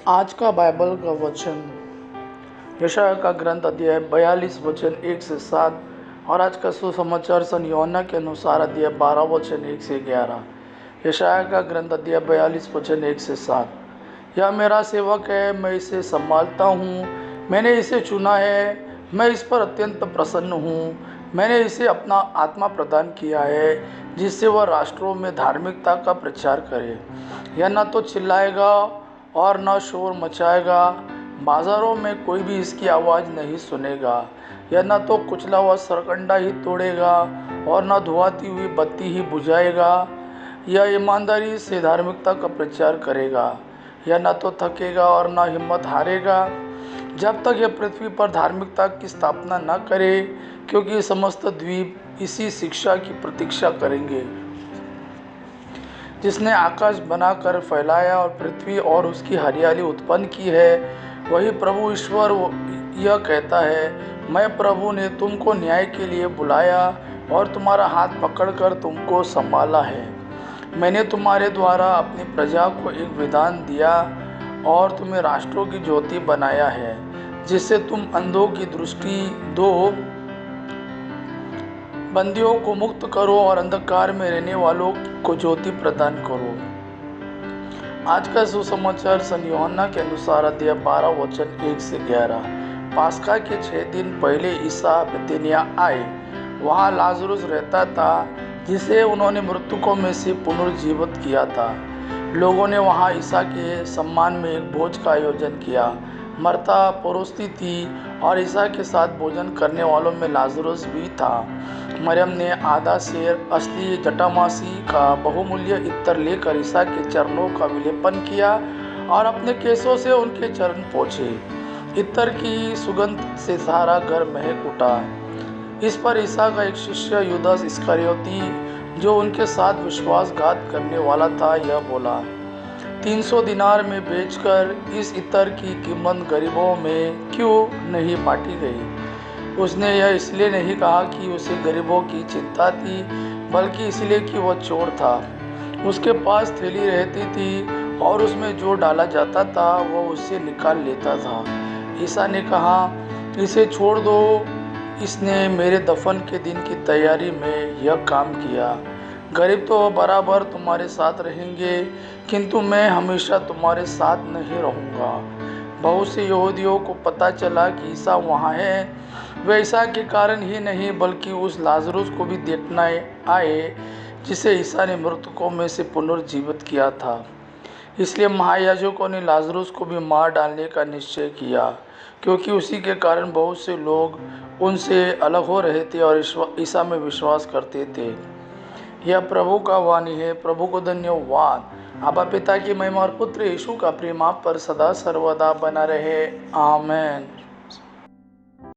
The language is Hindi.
आज का बाइबल का वचन यशायाह का ग्रंथ अध्याय 42 वचन 1 से 7 और आज का सुसमाचार सन यूहन्ना के अनुसार अध्याय 12 वचन 1 से 11। यशायाह का ग्रंथ अध्याय 42 वचन 1 से 7। यह मेरा सेवक है, मैं इसे संभालता हूँ, मैंने इसे चुना है, मैं इस पर अत्यंत प्रसन्न हूँ। मैंने इसे अपना आत्मा प्रदान किया है जिससे वह राष्ट्रों में धार्मिकता का प्रचार करे। यह न तो चिल्लाएगा और न शोर मचाएगा, बाजारों में कोई भी इसकी आवाज़ नहीं सुनेगा। यह न तो कुचला हुआ सरकंडा ही तोड़ेगा और न धुआती हुई बत्ती ही बुझाएगा। यह ईमानदारी से धार्मिकता का प्रचार करेगा। यह न तो थकेगा और न हिम्मत हारेगा जब तक यह पृथ्वी पर धार्मिकता की स्थापना न करे, क्योंकि समस्त द्वीप इसी शिक्षा की प्रतीक्षा करेंगे। जिसने आकाश बनाकर फैलाया और पृथ्वी और उसकी हरियाली उत्पन्न की है, वही प्रभु ईश्वर यह कहता है, मैं प्रभु ने तुमको न्याय के लिए बुलाया और तुम्हारा हाथ पकड़कर तुमको संभाला है। मैंने तुम्हारे द्वारा अपनी प्रजा को एक विधान दिया और तुम्हें राष्ट्रों की ज्योति बनाया है, जिससे तुम अंधों की दृष्टि दो, बंदियों को मुक्त करो और अंधकार में रहने वालों को ज्योति प्रदान करो। आज का सुसमाचार सन यूहन्ना के अनुसार अध्याय 12 वचन 1 से 11। पास्का के 6 दिन पहले ईसा बेथानिया आए। वहाँ लाजरुस रहता था, जिसे उन्होंने मृतकों में से पुनर्जीवित किया था। लोगों ने वहाँ ईसा के सम्मान में एक भोज का आयोजन किया। मर्ता परोसती थी और ईसा के साथ भोजन करने वालों में लाजरुस भी था। मरियम ने आधा सेर असली जटामासी का बहुमूल्य इत्र लेकर ईसा के चरणों का विलेपन किया और अपने केसों से उनके चरण पोंछे। इत्र की सुगंध से सारा घर महक उठा। इस पर ईसा का एक शिष्य यूदास इस्करियोती, जो उनके साथ विश्वासघात करने वाला था, यह बोला, 300 दिनार में बेचकर इस इत्र की कीमत गरीबों में क्यों नहीं बांटी गई। उसने यह इसलिए नहीं कहा कि उसे गरीबों की चिंता थी, बल्कि इसलिए कि वह चोर था। उसके पास थैली रहती थी और उसमें जो डाला जाता था वह उससे निकाल लेता था। ईसा ने कहा, इसे छोड़ दो, इसने मेरे दफन के दिन की तैयारी में यह काम किया। गरीब तो बराबर तुम्हारे साथ रहेंगे, किंतु मैं हमेशा तुम्हारे साथ नहीं रहूँगा। बहुत से यहूदियों को पता चला कि ईसा वहाँ है। वे ईसा के कारण ही नहीं, बल्कि उस लाजरुस को भी देखना आए जिसे ईसा ने मृतकों में से पुनर्जीवित किया था। इसलिए महायाजकों ने लाजरुस को भी मार डालने का निश्चय किया, क्योंकि उसी के कारण बहुत से लोग उनसे अलग हो रहे थे और ईसा में विश्वास करते थे। यह प्रभु का वाणी है। प्रभु को धन्यवाद। आबा पिता की महिमा और पुत्र यीशु का प्रेम आप पर सदा सर्वदा बना रहे। आमेन।